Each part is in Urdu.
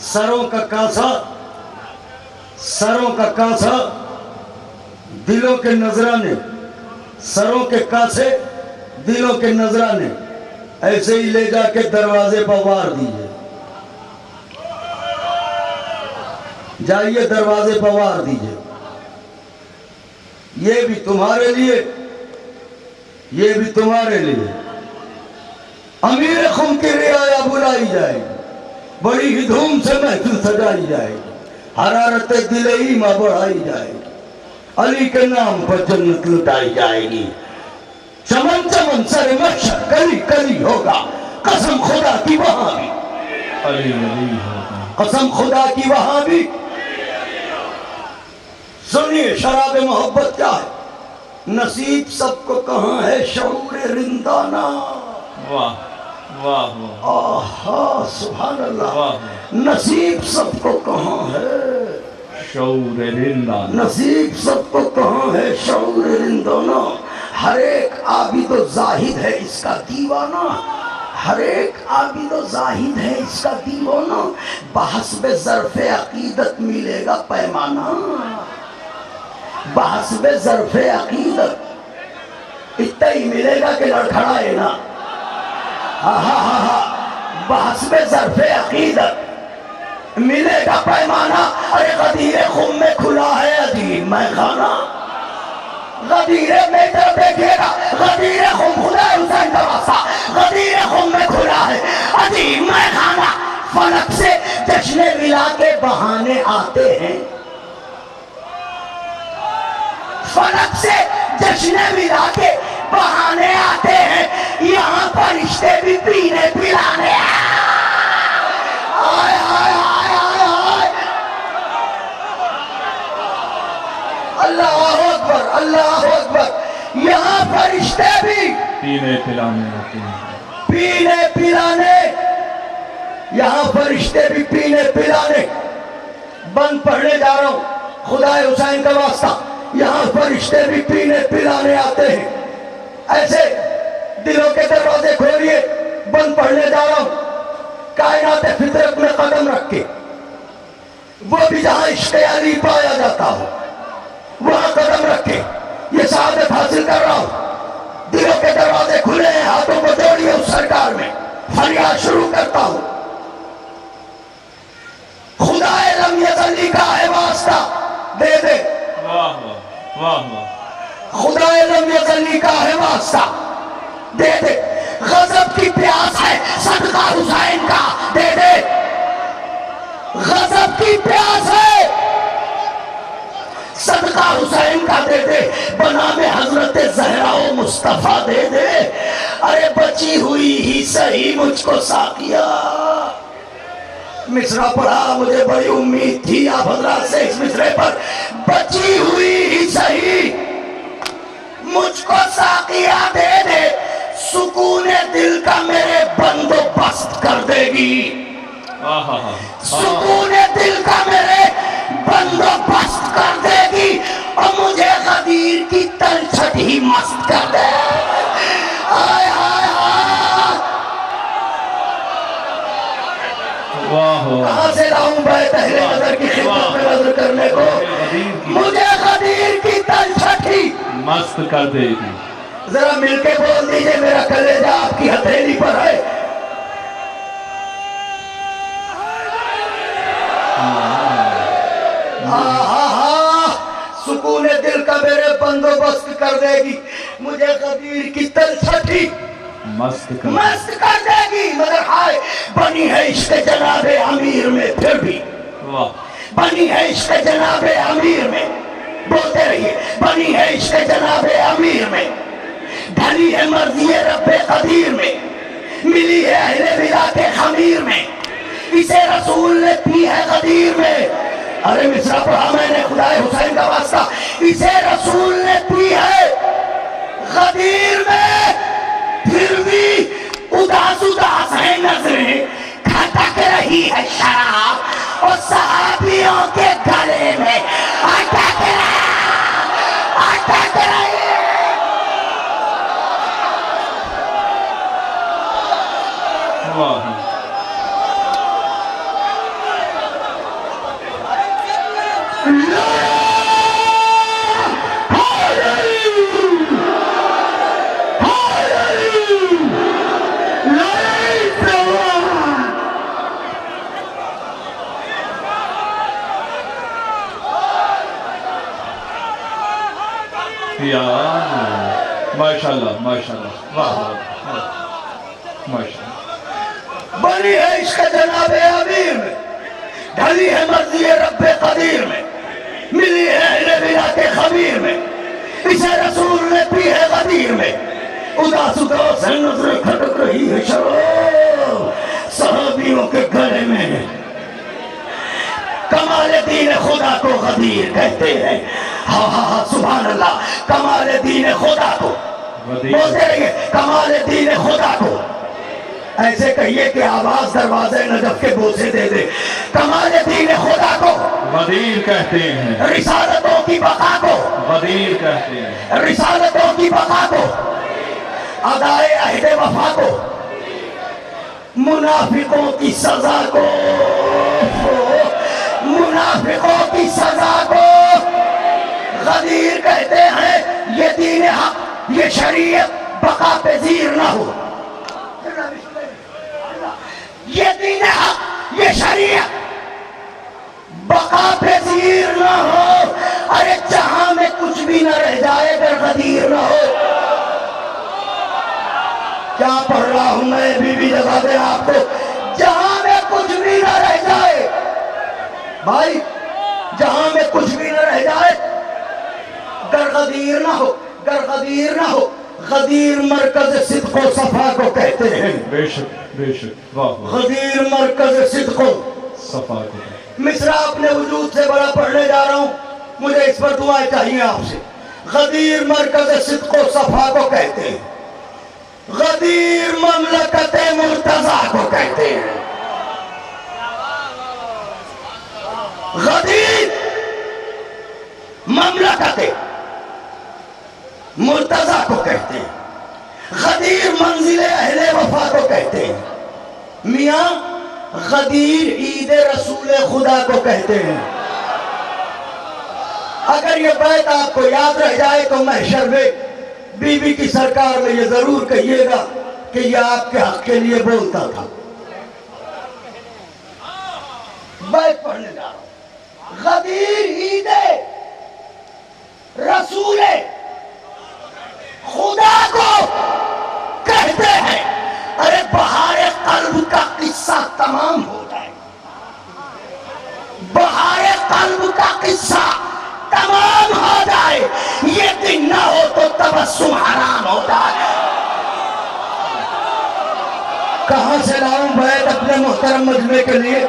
سروں کا کاسا دلوں کے نذرانے، سروں کے کاسے دلوں کے نذرانے، ایسے ہی لے جا کے دروازے پر وار دیجئے، جائیے دروازے پر وار دیجئے، یہ بھی تمہارے لیے، یہ بھی تمہارے لیے امیر خم کی رعایا بلائی جائے گی، بڑی ہی دھوم سے محفل سجائی جائے گی، حرارت دل ایماں بڑھائی جائے گی، علی کے نام پر جنت لٹائی جائے گی، چمن چمن سر محشر کلی کلی ہوگا، قسم خدا کی وہاں بھی علی علی ہوگا، قسم خدا کی وہاں بھی۔ سنیے شراب محبت کیا ہے؟ نصیب سب کو کہاں ہے شعور رندانہ، واہ واہ واہ، آہا سبحان اللہ، واہ نصیب سب کو کہاں ہے، شعور رندانہ، نصیب سب کو کہاں ہے شعور رندانہ، ہر ایک عابد و زاہد ہے اس کا دیوانہ، ہر ایک عابد و زاہد ہے اس کا دیوانہ، بحسب ظرف عقیدت ملے گا پیمانہ، بحسب ظرف عقیدت اتنا ہی ملے گا کہ لڑکھڑائے نا، بحسب ظرف عقیدت ملے گا پیمانہ، ارے غدیر خم میں کھلا ہے عظیم میں خانہ، غدیر میں طرف دیکھئے گا، غدیر خم خدا حسین کا واسطہ، غدیر خم میں کھلا ہے عظیم میں خانہ، فلک سے جشن ولا کے بہانے آتے ہیں، فلک سے جشن ولا کے بہانے آتے ہیں، یہاں فرشتے بھی پینے پلانے آئے آئے آئے آئے آئے، اللہ اکبر اللہ اکبر، یہاں فرشتے بھی پینے پلانے آتے ہیں، پینے پلانے، یہاں فرشتے بھی پینے پلانے، بند پڑھنے جا رہا ہوں خدا حسین کا واسطہ، یہاں فرشتے بھی پینے پلانے آتے ہیں، ایسے دلوں کے دروازے کھولیے، بند پڑھنے جا رہا ہوں، کائنات فطرت میں قدم رکھ کے، وہ بھی جہاں عشق علی پایا جاتا ہو وہاں قدم رکھے، یہ سعادت حاصل کر رہا ہوں، دلوں کے دروازے کھلے ہیں، ہاتھوں کو جوڑیے اس سرکار میں، فریاد شروع کرتا ہوں، خدا لم یزلی کا ہے واسطہ دے دے، واہ واہ واہ واہ، خدا لم یزلی کا ہے واسطہ دے دے، غضب کی پیاس ہے صدقہ حسین کا دے دے، غضب کی پیاس ہے صدقہ حسین کا دے دے، بنام حضرت زہرا و مصطفیٰ دے دے، ارے بچی ہوئی ہی صحیح مجھ کو ساقیہ، مصرع پڑھا مجھے بڑی امید تھی آپ حضرات سے اس مصرع پر، بچی ہوئی ہی صحیح مجھ کو ساقیہ دے دے، سکون دل کا میرے بندوبست کر دے گی، سکون دل کا میرے بندوبست کر دے گی، اور مجھے غدیر کی تلچھٹ ہی مست کر دے، آئے آئے آئے، کہاں سے لاؤں بیت اہل نظر کی خدمت میں نظر کرنے کو، مجھے غدیر کی تلچھٹ ہی مست کر دے گی، ذرا مل کے بول دیجئے میرا کلیجہ آپ کی ہتھیلی پر ہے، سکون دل کا میرے بندوبست کر دے گی، مجھے غدیر کی تلچھٹی مست کر دے گی، مگر ہائے بنی ہے عشق جناب امیر میں، پھر بھی بنی ہے عشق جناب امیر میں، بولتے رہیے، بنی ہے عشق جناب امیر میں، ڈھلی ہے مرضی رب قدیر میں، ملی ہے اہل ولا کے خمیر میں، اسے رسول نے پی ہے غدیر میں، ارے مصرع پڑھا میں نے خدا حسین کا واسطہ، اسے رسول نے پی ہے غدیر میں، پھر بھی اداس اداس ہے نظریں، کھٹک رہی ہے شراب، اور صحابیوں کے گلے میں اٹک رہی ہے، یا ماشاءاللہ ماشاءاللہ واہ واہ ماشاءاللہ بنی ہے عشق جناب امیر میں، ڈھلی ہے مرضی رب قدیر میں، ملی ہے اہل ولایت خبیر میں، اسے رسول نے پی ہے غدیر میں، اداس اداس ہے نظر کھٹک رہی ہے شراب صحابیوں کے گلے میں، کمال دین خدا کو غدیر کہتے ہیں، ہاں ہاں ہاں سبحان اللہ، کمال دین خدا کو بولتے رہیے، کمال دین خدا کو، ایسے کہیے کہ آواز دروازے نجف کے بوسے دے دے، کمال دین خدا کو غدیر کہتے ہیں، رسالتوں کی بقا کو غدیر کہتے ہیں، رسالتوں کی بقا کو، ادائے عہد وفا کو، منافقوں کی سزا کو، منافقوں کی سزا کو غدیر کہتے ہیں۔ یہ دین حق، یہ شریعت بقا پذیر نہ ہو، یہ دین حق، یہ شریعت بقا پذیر نہ ہو، ارے جہاں میں کچھ بھی نہ رہ جائے اگر غدیر نہ ہو۔ کیا پڑھ رہا ہوں میں، بی بی جگہ دے آپ کو، جہاں میں کچھ بھی نہ رہ جائے بھائی، جہاں میں کچھ بھی نہ رہ جائے گر غدیر نہ ہو، گر غدیر نہ ہو۔ غدیر مرکز صدق و صفا کو کہتے ہیں، بے شک بے شک واہ واہ، غدیر مرکز صدق و صفا کو مصرع اپنے وجود سے بڑا پڑھنے جا رہا ہوں، مجھے اس پر دعائیں چاہیے آپ سے۔ غدیر مرکز صدق و صفا کو کہتے ہیں، غدیر مملکت مرتضی کو کہتے ہیں، غدیر مملکت مرتضی کو کہتے ہیں، غدیر منزل اہل وفا کو کہتے ہیں، میاں غدیر عید رسول خدا کو کہتے ہیں۔ اگر یہ بیت آپ کو یاد رہ جائے تو محشر میں بی بی کی سرکار میں یہ ضرور کہیے گا کہ یہ آپ کے حق کے لیے بولتا تھا۔ بیت پڑھنے جا رہا ہوں، غدیر عید رسول خدا کو کہتے ہیں۔ ارے بہار قلب کا قصہ تمام ہو جائے، بہار قلب کا قصہ تمام ہو جائے، یہ دن نہ ہو تو تبسم حرام ہو جائے۔ کہاں سے لاؤں بیت اپنے محترم مجمع کے لیے؟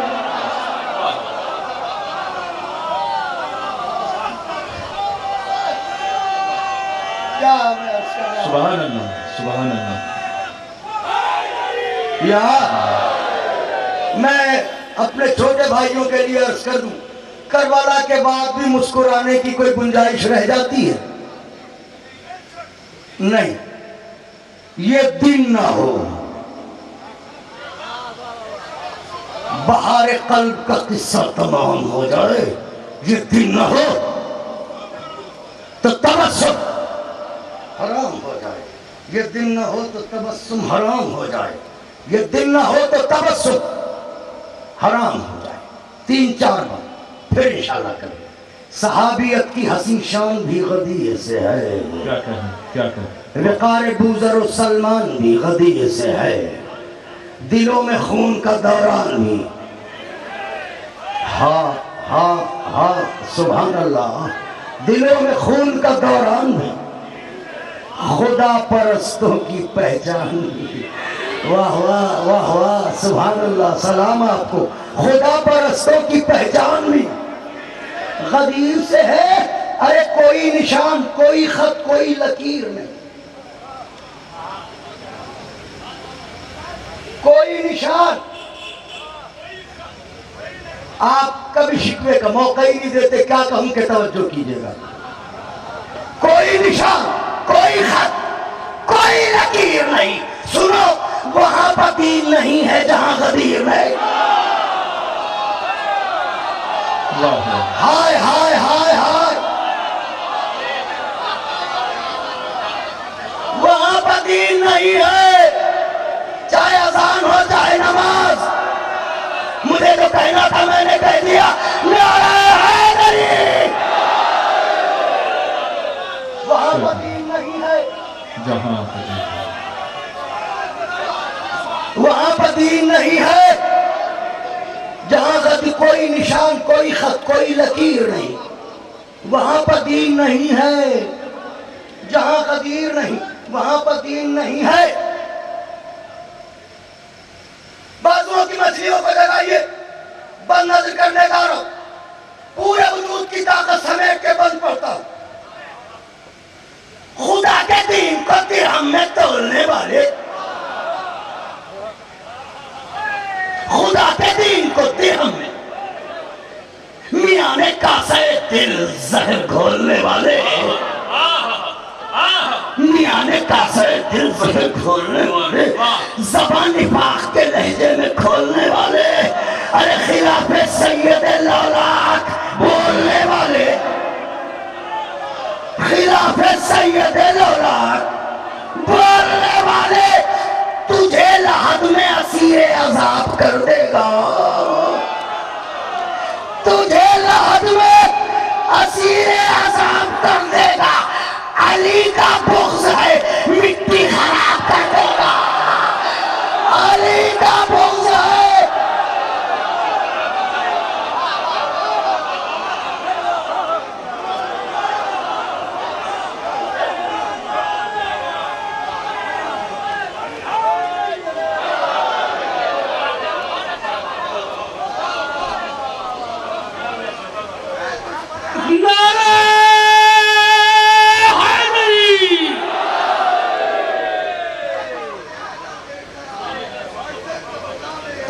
سبحان اللہ سبحان اللہ۔ یا میں اپنے چھوٹے بھائیوں کے لیے عرض کر دوں، کربلا کے بعد بھی مسکرانے کی کوئی گنجائش رہ جاتی ہے؟ نہیں، یہ دن نہ ہو، بہار قلب کا قصہ تمام ہو جائے، یہ دن نہ ہو تو تبسم حرام ہو جائے، یہ دن نہ ہو تو تبسم حرام ہو جائے، یہ دن نہ ہو تو تبسم حرام ہو جائے۔ 3-4 بار پھر انشاءاللہ کریں۔ صحابیت کی حسین شان بھی غدیر سے ہے، کیا کہیں کیا کہیں، وقار بوذر و سلمان بھی غدیر سے ہے، دلوں میں خون کا دوران بھی، ہاں ہاں ہاں سبحان اللہ، دلوں میں خون کا دوران بھی، خدا پرستوں کی پہچان بھی، واہ واہ واہ واہ سبحان اللہ، سلام آپ کو، خدا پرستوں کی پہچان بھی غدیر سے ہے۔ ارے کوئی نشان، کوئی خط، کوئی لکیر نہیں، کوئی نشان۔ آپ کبھی شکوے کا موقع ہی نہیں دیتے، کیا کہوں کہ توجہ کیجئے گا، کوئی نشان، کوئی خط، کوئی لکیر نہیں۔ سنو، وہاں پر دین نہیں ہے جہاں غدیر ہے، واہ واہ ہائے ہائے ہائے ہائے، وہاں پر دین نہیں ہے، چاہے اذان ہو چاہے نماز۔ مجھے جو کہنا تھا میں نے کہہ دیا، نعرہ حیدری۔ وہاں پر دین نہیں ہے، جہاں پر وہاں پر دین نہیں ہے، جہاں کبھی کوئی نشان، کوئی خط، کوئی لکیر نہیں، وہاں پر دین نہیں ہے۔ جہاں قدیر نہیں وہاں پر دین نہیں ہے۔ بازوؤں کی مچھلیوں کو جگائیے، بند نظر کرنے کا رہو، پورے وجود کی طاقت سمیٹ کے بند پڑتا ہوں۔ خدا کے دین کو درہم میں تولنے والے، خدا کے دین کو درہم میں، میاں نے کاسے دل زہر گھولنے والے، میاں نے کاسے دل زہر گھولنے والے، زبان نفاق کے لہجے میں کھولنے والے، ارے خلاف سید الاولاق بولنے والے، خلاف سید الاولاق بولنے والے، تجھے لحد میں اسیر عذاب کر دے گا، تجھے لحد میں اسیر عذاب کر دے گا۔ علی کا بغض ہے مٹی خراب کر دے گا، علی کا بغض ہے۔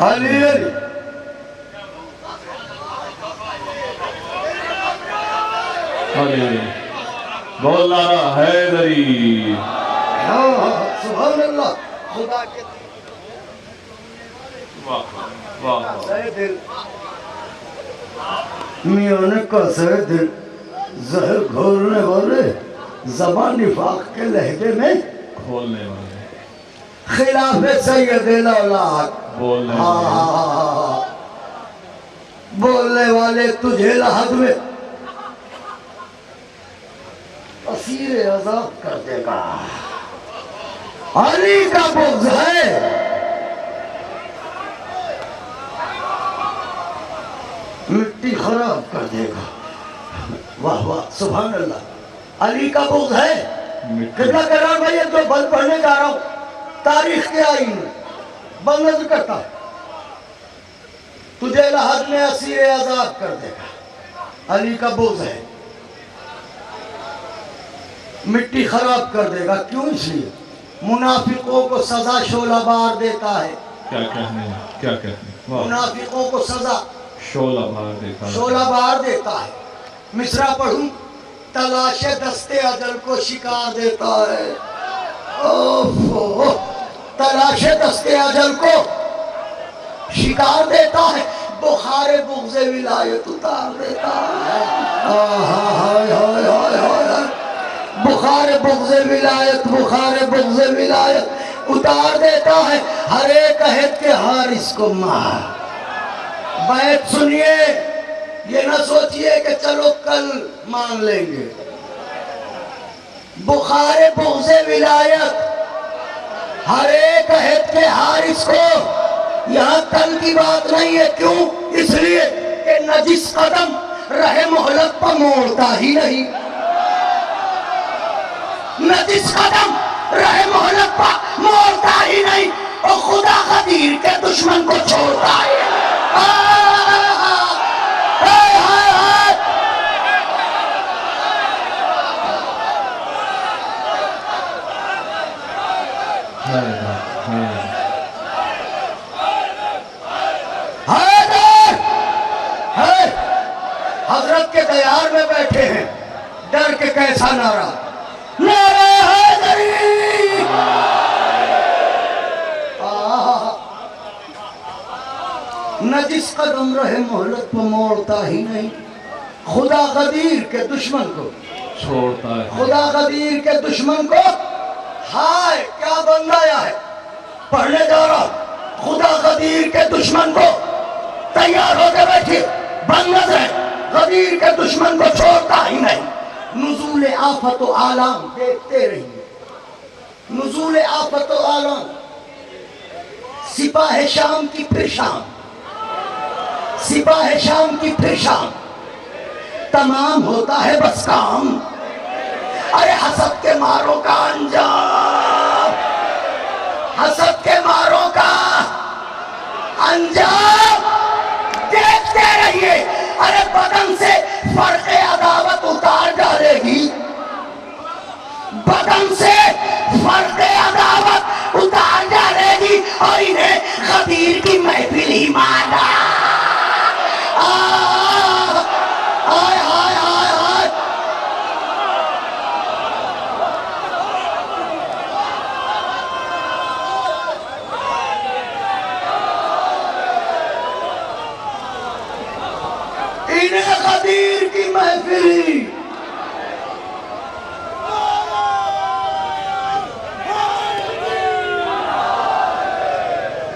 علی علی علی بول نعرہ حیدری۔ سبحان اللہ۔ خدا کے واہ واہ واہ دل، میاں نے کاسے دل زہر گھولنے والے، زبان نفاق کے لہجے میں کھولنے والے، خلاف سید الاولاق بولنے والے، بولنے والے، تجھے لحد میں اسیر عذاب کر دے گا۔ علی کا بغض ہے، مٹی خراب کر دے گا۔ واہ واہ سبحان اللہ۔ علی کا بغض ہے، خدمت کر رہا ہوں بھائی، جو بل پڑھنے جا رہا ہوں، تاریخ کے آئین بل نظر کرتا ہوں، تجھے لحد میں اسیر عذاب کر دے گا۔ علی کا بغض ہے، مٹی خراب کر دے گا۔ کیوں؟ اس لیے منافقوں کو سزا شعلہ بار دیتا ہے، کیا کہنے ہیں، کیا کہنے ہیں، واہ منافقوں کو سزا شعلہ بار دیتا ہے، شعلہ بار دیتا ہے۔ مصرع پڑھوں، تلاش دست اجل کو شکار دیتا ہے، اوہ تلاش دست اجل کو شکار دیتا ہے، بخار بغض ولایت اتار دیتا ہے۔ ہائے ہائے ہائے ہائے، بخار بغض ولایت، بخار بغض ولایت اتار دیتا ہے، ہر ایک عہد کے حارث کو مار۔ بیعت سنیے، یہ نہ سوچئے کہ چلو کل مان لیں گے۔ بخار بغض ولایت، ہر ایک عہد کے حارث کو، یہاں کل کی بات نہیں ہے۔ کیوں؟ اس لیے کہ نجس قدم رہ مہلت پر موڑتا ہی نہیں، نجس قدم رہ مہلت پر موڑتا ہی نہیں، اور خدا قدیر کے دشمن کو چھوڑتا ہے۔ حضرت کے دیار میں بیٹھے ہیں، ڈر کے کیسا نعرہ، نعرہ حیدری۔ نہ جس قدم رہے مہلت پہ موڑتا ہی نہیں. خدا غدیر کے دشمن کو چھوڑتا ہے. خدا غدیر کے دشمن کو ہائے کیا بنایا ہے. پڑھنے جا رہا خدا غدیر کے دشمن کو تیار ہو کے بیٹھے بنگز ہے. غدیر کے دشمن کو چھوڑتا ہی نہیں. نزول آفت و آلام دیکھتے رہیے. نزول آفت و آلام. سپاہ شام کی پھر شام. سپاہ شام کی پھر شام. تمام ہوتا ہے بس کام. ارے حسد کے ماروں کا انجام. حسد کے ماروں کا انجام دیکھتے رہیے. ارے بدن سے فرق عداوت اتار ڈالے گی. بدن سے فرق عداوت اتار ڈالے گی اور انہیں غدیر کی محفل ہی مانا. آئے آئے آئے آئے. انہیں غدیر کی محفل ہی.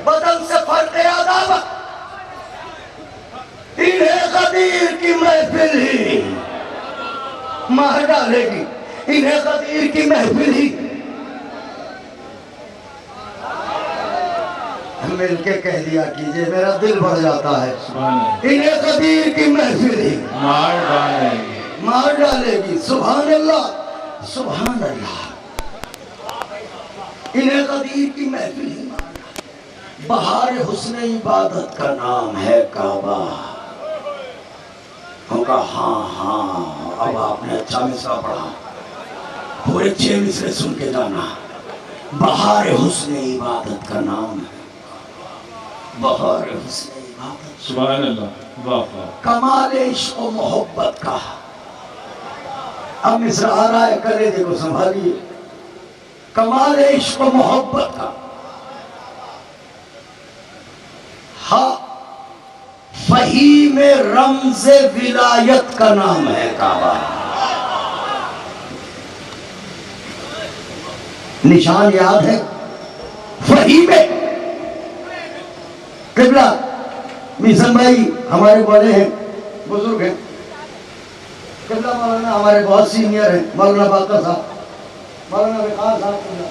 بدن سے فرق عداوت انہیں غدیر کی محفل ہی مار ڈالے گی. انہیں غدیر کی محفل ہی. مل کے کہہ دیا کیجئے میرا دل بڑھ جاتا ہے. انہیں غدیر کی محفل ہی مار ڈالے گی. مار ڈالے گی. سبحان اللہ سبحان اللہ. انہیں غدیر کی محفل ہی مار ڈالے. بہار حسن عبادت کا نام ہے کعبہ. ہم کہا ہاں ہاں اب آپ نے اچھا مصرع پڑھا. پورے 6 مصرے سن کے جانا. بہار حسن عبادت کا نام ہے. بہار حسن عبادت. سبحان اللہ. واہ واہ. کمال عشق و محبت کا. اب مصرع آ رہا ہے کلیجے کو سنبھالیے. کمال عشق و محبت کا. ہاں فہیم رمز ولایت کا نام ہے کعبہ. نشان یاد ہے. فہیم قبلہ میزن بھائی ہمارے بڑے ہیں بزرگ ہیں. قبلہ مولانا ہمارے بہت سینئر ہیں. مولانا باقر صاحب مولانا وقار صاحب قبلہ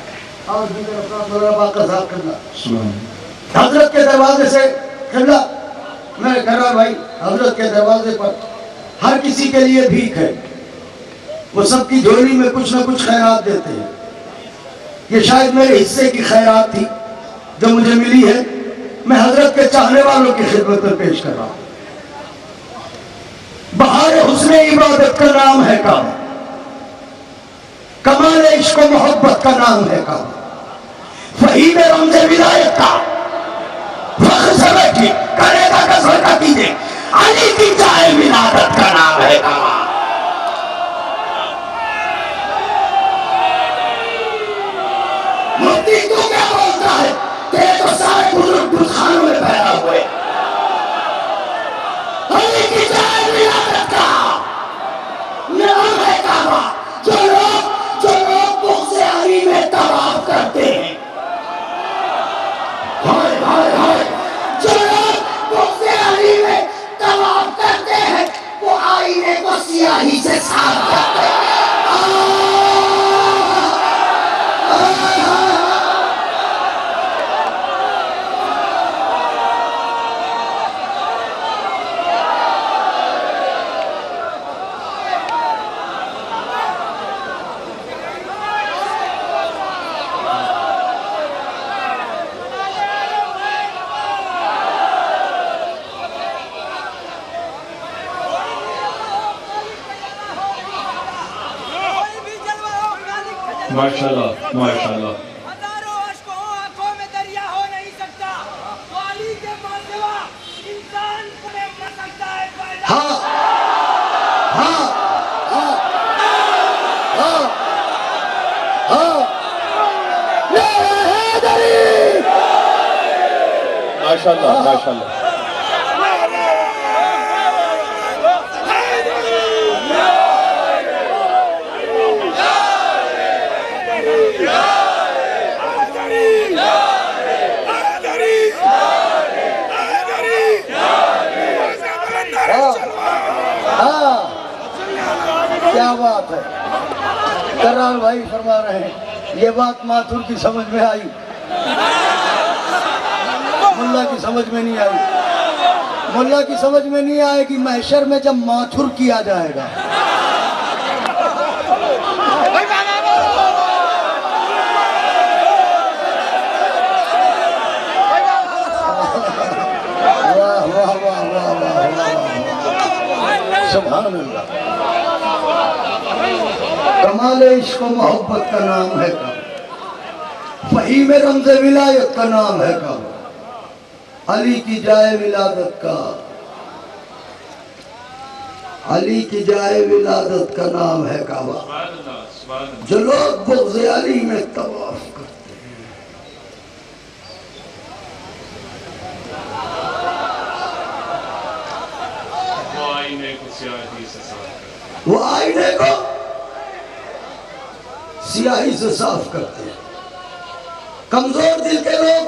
اور دیگر افراد مولانا باقر صاحب قبلہ. حضرت کے دروازے سے قبلہ میرے گھر بھائی حضرت کے دروازے پر ہر کسی کے لیے بھیک ہے. وہ سب کی جھولی میں کچھ نہ کچھ خیرات دیتے ہیں. یہ شاید میرے حصے کی خیرات تھی جو مجھے ملی ہے. میں حضرت کے چاہنے والوں کی خدمت میں پیش کر رہا ہوں. بہار حسن عبادت کا نام ہے کعبہ. کمال عشق و محبت کا نام ہے کعبہ. فہیم رمز ولایت کا. فخر سے بیٹھی کرے گا کسر کا کیجئے. علی کی جائے ولادت کا نام ہے کعبہ. مفتی تو کیا بولتا ہے؟ تیرے تو سارے بزرگ بزخانوں میں پیدا ہوئے. علی کی جائے ولادت کا نام ہے کعبہ. جو لوگ بغض علی میں طواف کرتے ہیں. ہائے ہائے ہائے. جو لوگ بغض علی میں طواف کرتے ہیں وہ آئینے کو سیاہی سے صاف کرتے ہیں. ماشاءاللہ ماشاءاللہ. ہزاروں اشکوں آنکھوں میں دریا ہو نہیں سکتا. والی کے مانسوا انسان کو نہیں کر سکتا ہے پیدا. ہاں ہاں ہاں ہاں ہاں. ماشاءاللہ ماشاءاللہ. کیا بات ہے؟ کرال بھائی فرما رہے ہیں یہ بات ماتھر کی سمجھ میں آئی، ملا کی سمجھ میں نہیں آئی، ملا کی سمجھ میں نہیں آئے گی محشر میں جب ماتھر کیا جائے گا۔ واہ واہ واہ واہ واہ سبحان اللہ۔ کمال عشق و محبت کا نام ہے کعبہ، فہیم رمز ولایت کا نام ہے کعبہ، علی کی جائے ولادت کا، علی کی جائے ولادت کا نام ہے کعبہ۔ جو لوگ بغض علی میں طواف کرتے ہیں، وہ آئینے کو سیاہی سے صاف کرتے ہیں۔ کمزور دل کے لوگ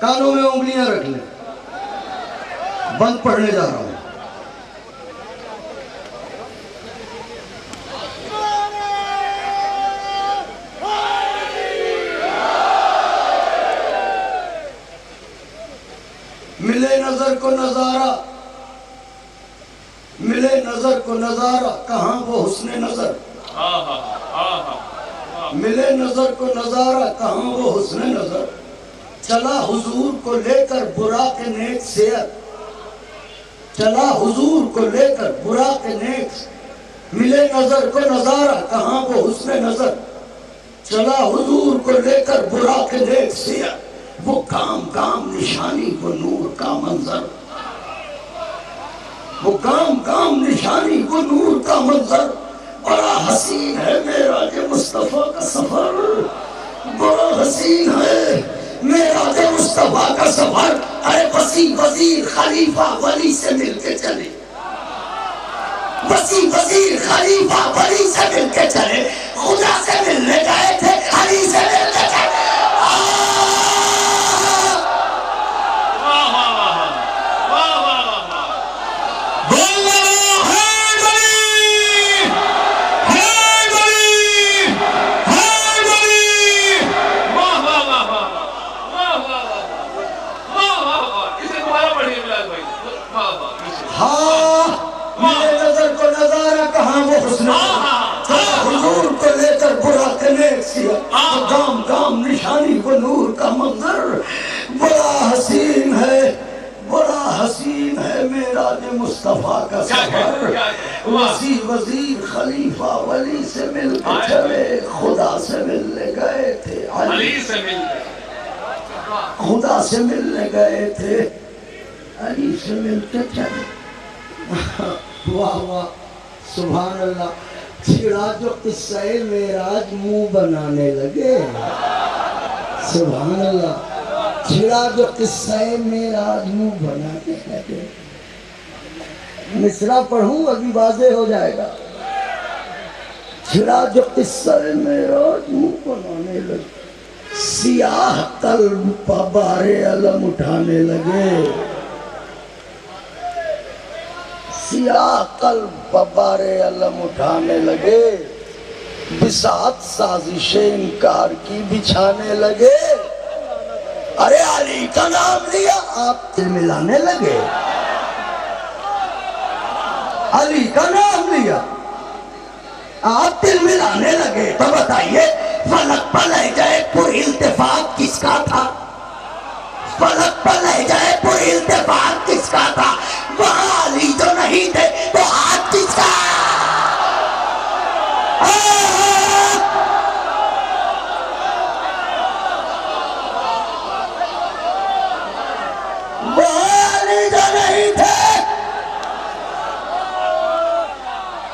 کانوں میں انگلیاں رکھ لیں، بند پڑھنے جا رہا ہوں۔ ملے نظر کو نظارہ، ملے نظر کو نظارہ، کہاں وہ حسن نظر؟ ملے نظر کو نظارہ، کہاں وہ حسن نظر؟ چلا حضور کو لے کر براق نیک سیرت، چلا حضور کو لے کر براق نیک، ملے نظر کو نظارہ، کہاں وہ حسن نظر؟ چلا حضور کو لے کر براق نیک سیرت، وہ کام کام نشانی، وہ نور کا منظر، وہ کام کام نشانی، وہ نور کا منظر۔ بڑا حسین ہے معراج مصطفیٰ کا سفر، بڑا حسین ہے معراج مصطفیٰ کا سفر۔ ارے وزیر وزیر خلیفہ ولی سے مل کے چلے، وزیر خلیفہ ولی سے مل کے چلے، خدا سے ملنے گئے تھے علی سے ملنے گئے۔ حضور کو لے کر براق نیک سیرت، گام گام نشانی، وہ نور کا منظر۔ بڑا حسین ہے، بڑا حسین ہے معراج مصطفیٰ کا سفر۔ وزیر خلیفہ ولی سے مل کے چلے، خدا سے ملنے گئے تھے علی سے ملنے، خدا سے ملنے گئے تھے علی سے مل کے چلے۔ واہ واہ سبحان اللہ۔ چھڑا جو قصہ معراج منہ بنانے لگے، سبحان اللہ۔ چھڑا جو قصہ معراج منہ بنانے لگے۔ مصرع پڑھوں ابھی واضح ہو جائے گا۔ چھڑا جو قصہ معراج منہ بنانے لگے، سیاہ قلب پا بار علم اٹھانے لگے، سیاہ قلب ببار علم اٹھانے لگے، بساط سازش انکار کی بچھانے لگے۔ ارے علی کا نام لیا آپ دل ملانے لگے، علی کا نام لیا آپ دل ملانے لگے۔ تو بتائیے فلک پر لہجہ پر التفات کس کا تھا؟ فلک پر لہجہ پر التفات کس کا تھا؟ وہاں علی جو نہیں تھے تو ہاتھ کس کا؟ وہاں علی جو نہیں تھے،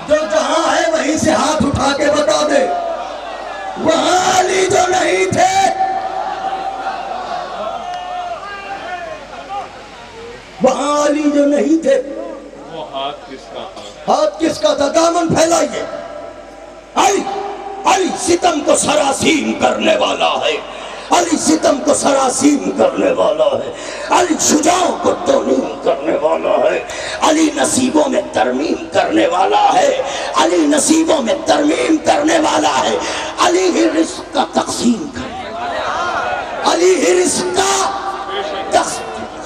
جو جہاں ہے وہیں سے ہاتھ اٹھا کے بتا دے۔ وہاں علی جو نہیں تھے، وہاں علی جو نہیں تھے، وہ ہاتھ کس کا تھا؟ ہاتھ کس کا تھا؟ دامن پھیلائیے۔ علی، علی ستم کو سراسیم کرنے والا ہے، علی ستم کو سراسیم کرنے والا ہے، علی شجاعوں کو توہین کرنے والا ہے، علی نصیبوں میں ترمیم کرنے والا ہے، علی نصیبوں میں ترمیم کرنے والا ہے، علی ہی رزق کا تقسیم کرنے والا ہے، علی ہی رزق کا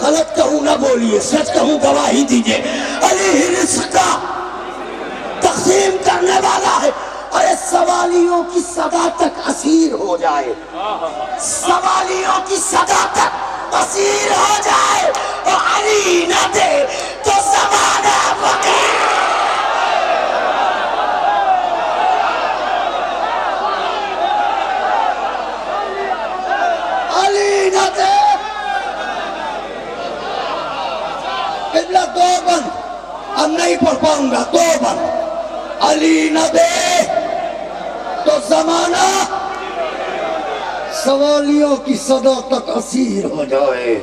غلط کہوں نہ بولیے، سچ کہوں گواہی دیجئے، علی ہی رزق کا تقسیم کرنے والا ہے۔ ارے سوالیوں کی صدا تک اسیر ہو جائے، سوالیوں کی صدا تک اسیر ہو جائے اور علی نہ دے تو زمانہ فقیر، علی نہ دے۔ قبلہ دو بند، اب نہیں پڑھ پاؤں گا، دو بند، علی نہ دے تو زمانہ سوالیوں کی صدا تک اسیر ہو جائے،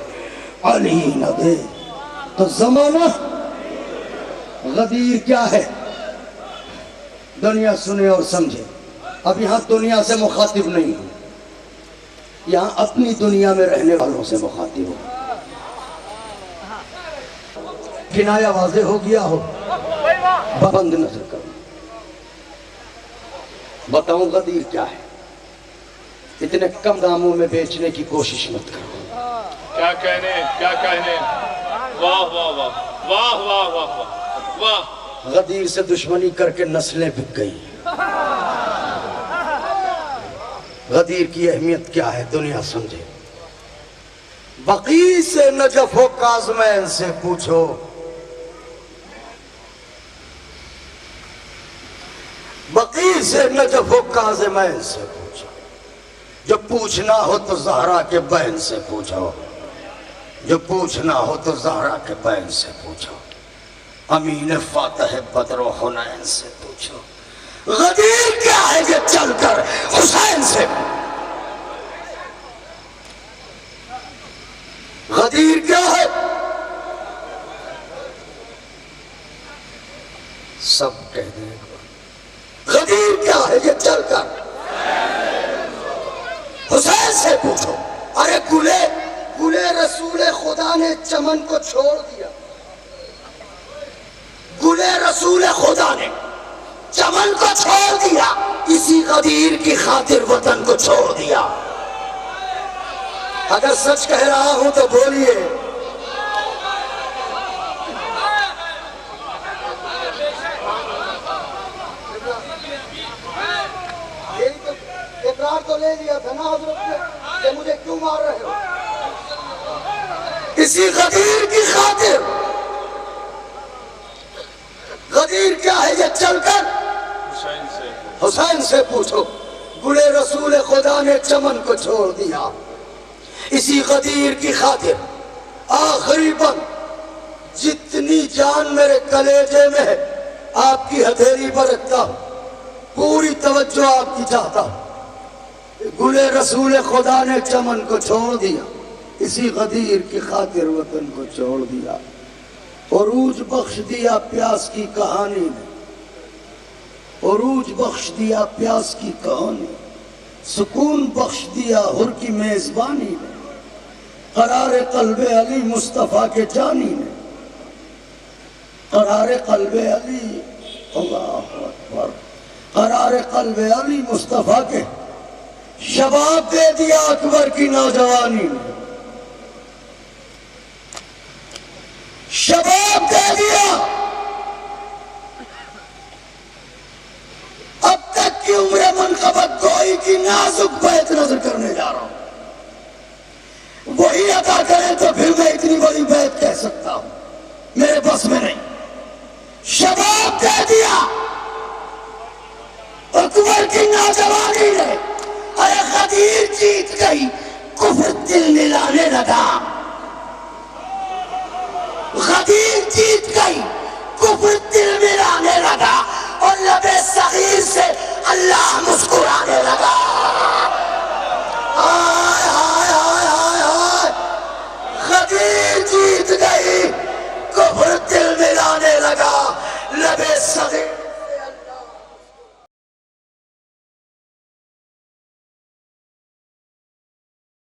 علی نہ دے تو زمانہ۔ غدیر کیا ہے؟ دنیا سنے اور سمجھے۔ اب یہاں دنیا سے مخاطب نہیں ہوں، یہاں اپنی دنیا میں رہنے والوں سے مخاطب ہوں۔ کنایا واضح ہو گیا ہو، بند نظر کرو، بتاؤں غدیر کیا ہے؟ اتنے کم داموں میں بیچنے کی کوشش مت کرو۔ کیا کہنے، کیا کہنے، واہ واہ واہ واہ واہ واہ واہ واہ۔ غدیر سے دشمنی کر کے نسلیں بک گئی۔ غدیر کی اہمیت کیا ہے دنیا سمجھے۔ بقی سے نجف و کاظمین سے پوچھو، بقی سے نجف و کاظمین سے پوچھو، جو پوچھنا ہو تو زہرا کے بہن سے پوچھو، جو پوچھنا ہو تو زہرا کے بہن سے پوچھو، امین فاتح بدر و حنین سے پوچھو۔ غدیر کیا ہے کہ چل کر حسین سے، غدیر کیا ہے؟ سب کہہ دیں غدیر کیا ہے یہ چل کر حسین سے پوچھو۔ ارے گلے رسول خدا نے چمن کو چھوڑ دیا، گلے رسول خدا نے چمن کو چھوڑ دیا، اسی غدیر کی خاطر وطن کو چھوڑ دیا۔ اگر سچ کہہ رہا ہوں تو بولیے۔ اقرار تو لے لیا تھا نا حضرت نے کہ مجھے کیوں مار رہے ہو؟ اسی غدیر کی خاطر۔ غدیر کیا ہے یہ چل کر حسین سے پوچھو، گلے رسول خدا نے چمن کو چھوڑ دیا، اسی غدیر کی خاطر آخری بند جتنی جان میرے کلیجے میں ہے آپ کی ہتھیلی پر رکھتا ہوں، پوری توجہ آپ کی چاہتا ہوں۔ گلے رسول خدا نے چمن کو چھوڑ دیا، اسی غدیر کی خاطر وطن کو چھوڑ دیا، عروج بخش دیا پیاس کی کہانی نے، عروج بخش دیا پیاس کی کہانی، سکون بخش دیا حر کی میزبانی نے، قرار قلب علی مصطفیٰ کے جانی نے، قرار قلب علی، اللہ اکبر، قرار قلب علی مصطفیٰ کے شباب دے دیا اکبر کی نوجوانی نے، شباب دے دیا۔ اب تک کی عمر منقبت گوئی کی نازک بیت نظر کرنے جا رہا ہوں، وہی عطا کرے تو پھر میں اتنی بڑی بیت کہہ سکتا ہوں، میرے بس میں نہیں۔ شباب دے دیا اکبر کی نوجوانی نے، ارے غدیر جیت گئی، کفر دل ملانے لگا، غدیر جیت گئی، کفر دل ملانے لگا، اور لب صغیر سے اللہ مسکرانے لگا۔ آئے آئے آئے آئے آئے، غدیر جیت گئی، کفر دل ملانے لگا، لب صغیر